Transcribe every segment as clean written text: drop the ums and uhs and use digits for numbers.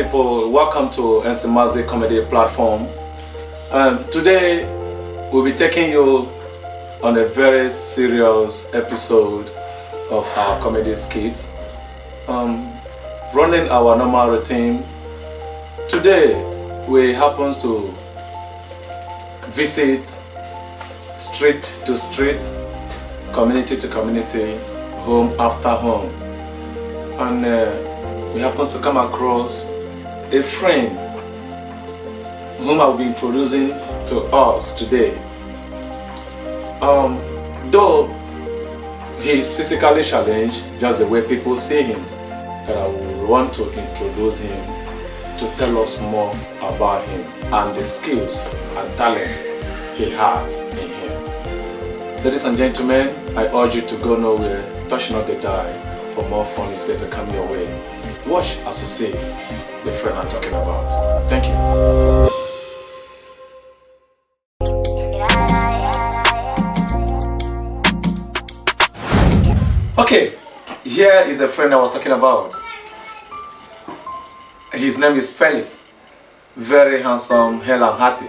people, welcome to Nsimazi Comedy Platform. Today we'll be taking you on a very serious episode of our comedy skits. Running our normal routine. Today we happen to visit street to street, community to community, home after home, and we happen to come across a friend whom I'll be introducing to us today. Though he is physically challenged, just the way people see him, but I would want to introduce him to tell us more about him and the skills and talents he has in him. Ladies and gentlemen, I urge you to go nowhere, touch not the dial. For more fun is yet to come your way. Watch as you see the friend I'm talking about. Thank you. Okay, here is a friend I was talking about. His name is Felix. Very handsome, hale and hearty.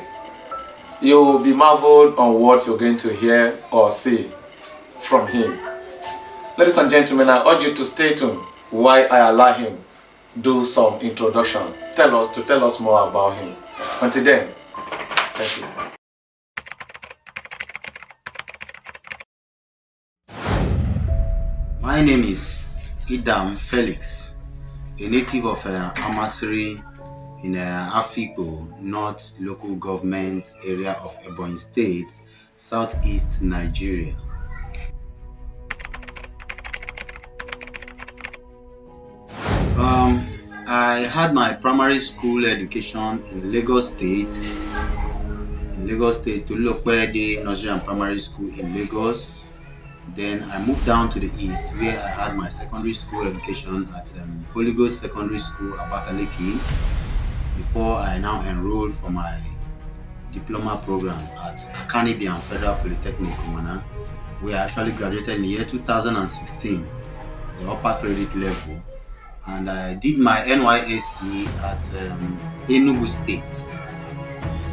You will be marveled on what you're going to hear or see from him. Ladies and gentlemen, I urge you to stay tuned while I allow him do some introduction. Tell us more about him. Until then, thank you. My name is Idam Felix, a native of Amasiri in Afikpo, North Local Government Area of Ebonyi State, Southeast Nigeria. I had my primary school education in Lagos State, Tulokpede Nursery and Primary School in Lagos. Then I moved down to the east where I had my secondary school education at Holy Ghost Secondary School, Abakaliki, before I now enrolled for my diploma program at Akanibian Federal Polytechnic, Kumana, where I actually graduated in the year 2016 at the upper credit level. And I did my NYSC at Enugu State,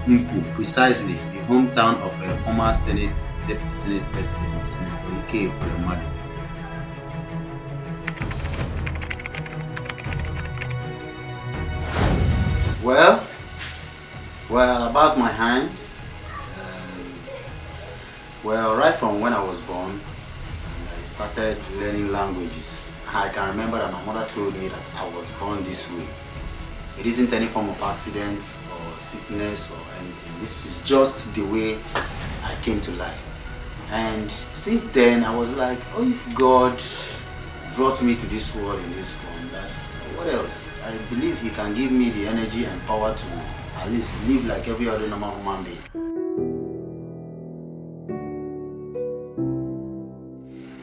Mpu, precisely the hometown of a former Deputy Senate President, Senator Ike Ekweremadu. Well, about my hand. Right from when I was born, I started learning languages. I can remember that my mother told me that I was born this way. It isn't any form of accident or sickness or anything. This is just the way I came to life. And since then, I was like, oh, if God brought me to this world in this form, that what else? I believe He can give me the energy and power to at least live like every other normal human being.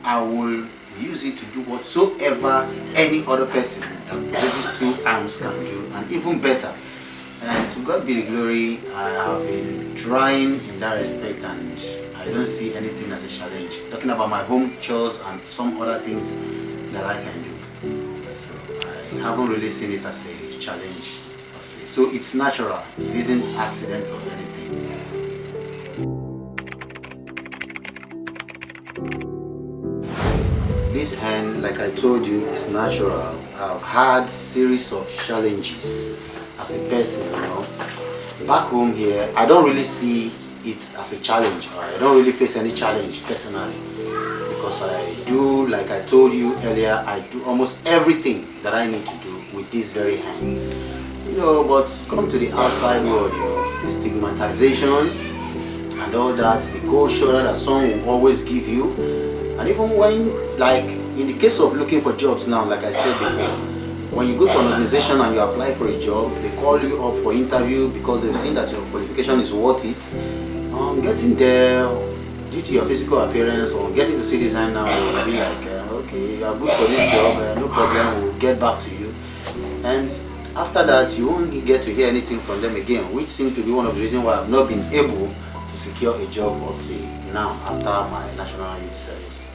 I will use it to do whatsoever any other person that possesses two arms can do, and even better. And to God be the glory, I have been trying in that respect, and I don't see anything as a challenge. Talking about my home chores and some other things that I can do. So I haven't really seen it as a challenge per se. So it's natural. It isn't accident or anything. This hand, like I told you, is natural. I've had series of challenges as a person, Back home here, I don't really see it as a challenge. I don't really face any challenge personally, because I do, like I told you earlier, I do almost everything that I need to do with this very hand. But come to the outside world, the stigmatization and all that, the cold shoulder that some will always give you. And even when, like in the case of looking for jobs now, like I said before, when you go to an organization and you apply for a job, they call you up for interview because they've seen that your qualification is worth it. Getting there, due to your physical appearance or getting to see this hand now, you'll be like, okay, you are good for this job, no problem, we'll get back to you. And after that, you won't get to hear anything from them again, which seems to be one of the reasons why I've not been able to secure a job up to now after my National Youth Service.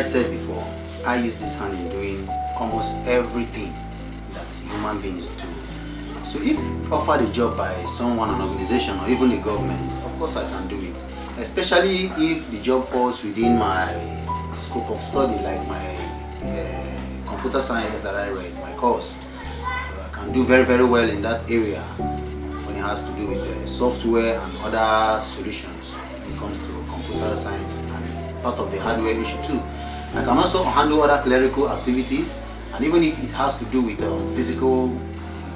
said before, I use this hand in doing almost everything that human beings do. So if offered a job by someone, an organization, or even the government, of course I can do it. Especially if the job falls within my scope of study, like my computer science that I read, my course. I can do very, very well in that area when it has to do with software and other solutions when it comes to computer science and part of the hardware issue too. I can also handle other clerical activities, and even if it has to do with physical,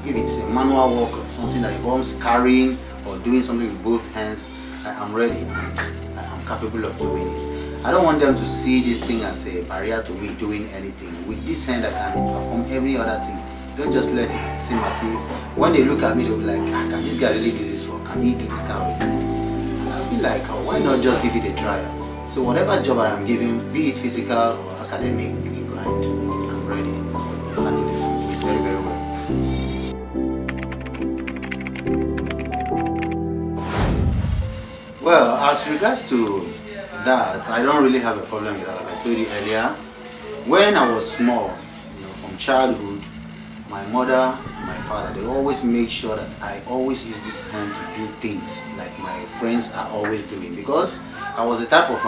if it's a manual work or something that involves carrying or doing something with both hands, I am ready and I am capable of doing it. I don't want them to see this thing as a barrier to me doing anything. With this hand I can perform every other thing. Don't just let it seem as if when they look at me they'll be like, can this guy really do this work? Can he do this kind of thing? And I'll be like, oh, why not just give it a trial? So whatever job I am giving, be it physical or academic inclined, I'm ready. And it very, very well. Well, as regards to that, I don't really have a problem with that. Like I told you earlier, when I was small, from childhood, my mother and my father, they always made sure that I always use this hand to do things like my friends are always doing, because I was the type of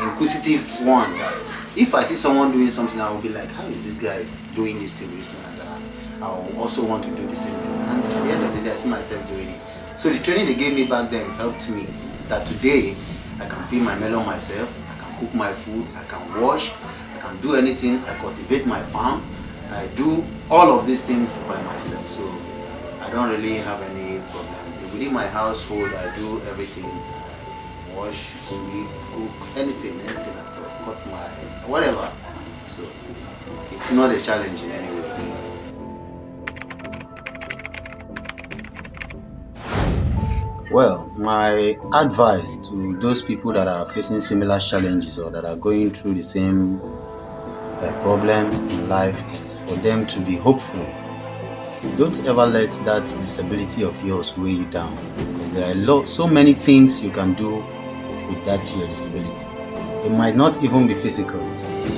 inquisitive one that if I see someone doing something, I will be like, how is this guy doing this thing, this thing, and I will also want to do the same thing. And at the end of the day, I see myself doing it. So the training they gave me back then helped me that today I can peel my melon myself, I can cook my food, I can wash, I can do anything, I cultivate my farm, I do all of these things by myself. So I don't really have any problem. Within my household, I do everything. I wash, sweep, cook, anything at all, cut my whatever. So it's not a challenge in any way. Well, my advice to those people that are facing similar challenges or that are going through the same problems in life is for them to be hopeful. Don't ever let that disability of yours weigh you down, because there are so many things you can do with that your disability. It might not even be physical,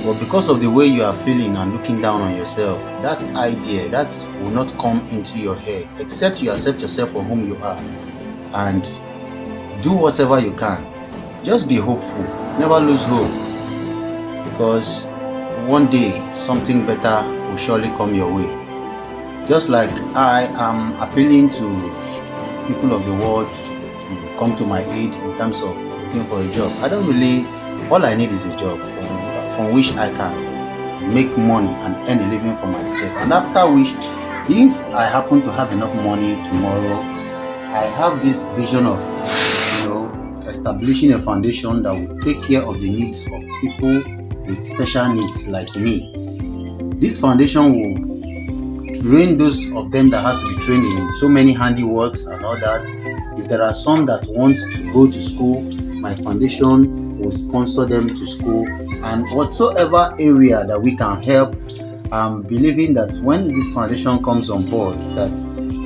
but because of the way you are feeling and looking down on yourself, that idea that will not come into your head except you accept yourself for whom you are and do whatever you can. Just be hopeful, never lose hope, because one day something better will surely come your way. Just like I am appealing to people of the world to come to my aid in terms of looking for a job. All I need is a job from which I can make money and earn a living for myself. And after which, if I happen to have enough money tomorrow, I have this vision of establishing a foundation that will take care of the needs of people with special needs like me. This foundation will train those of them that has to be trained in so many handiworks and all that. If there are some that want to go to school, my foundation will sponsor them to school, and whatsoever area that we can help. I'm believing that when this foundation comes on board, that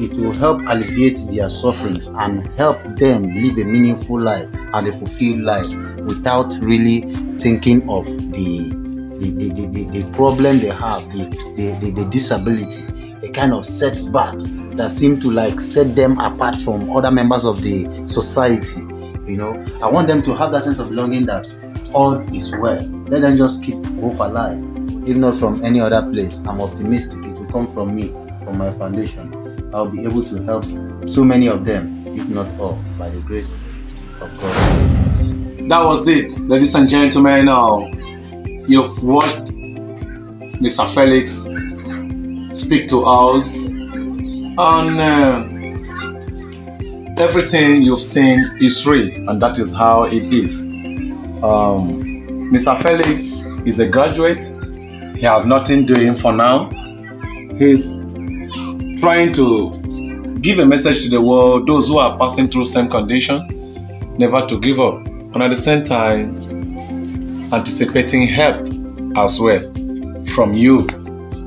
it will help alleviate their sufferings and help them live a meaningful life and a fulfilled life without really thinking of the problem they have, the disability, a kind of setback that seem to set them apart from other members of the society. I want them to have that sense of belonging that all is well. Let them just keep hope alive. If not from any other place, I'm optimistic it will come from me, from my foundation. I'll be able to help so many of them, if not all, by the grace of God. That was it, ladies and gentlemen. You've watched Mr. Felix speak to us, and everything you've seen is real, and that is how it is. Mr. Felix is a graduate. He has nothing doing for now. He's trying to give a message to the world, those who are passing through same condition, never to give up, and at the same time anticipating help as well from you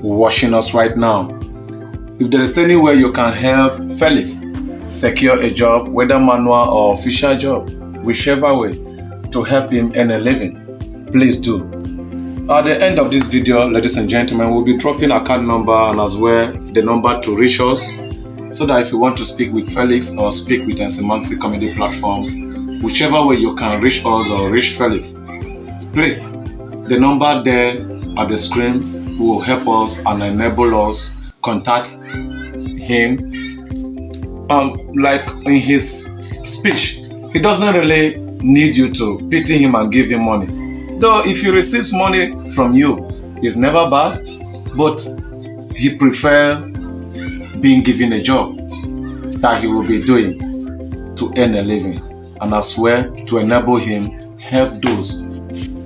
watching us right now. If there is any way you can help Felix secure a job, whether manual or official job, whichever way, to help him earn a living, please do. At the end of this video, ladies and gentlemen, we'll be dropping account number and as well the number to reach us, so that if you want to speak with Felix or speak with Nsimansi Comedy Platform, whichever way you can reach us or reach Felix, please, the number there at the screen will help us and enable us contact him. Like in his speech, he doesn't really need you to pity him and give him money. Though if he receives money from you, it's never bad, but he prefers being given a job that he will be doing to earn a living, and as well to enable him help those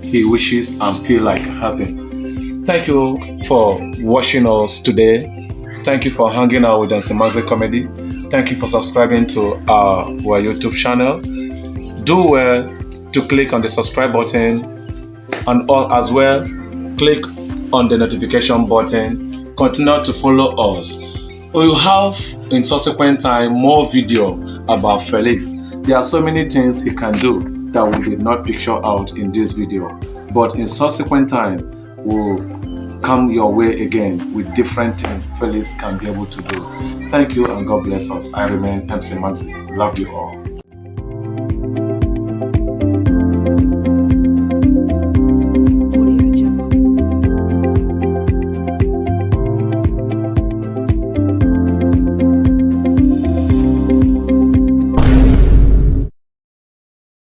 he wishes and feel like helping. Thank you for watching us today. Thank you for hanging out with Nsimansi Comedy. Thank you for subscribing to our YouTube channel. Do well to click on the subscribe button, and as well click on the notification button. Continue to follow us. We will have in subsequent time more video about Felix. There are so many things he can do that we did not picture out in this video, but in subsequent time we'll come your way again with different things Felix can be able to do. Thank you and God bless us. I remain MC Mansi. Love you all.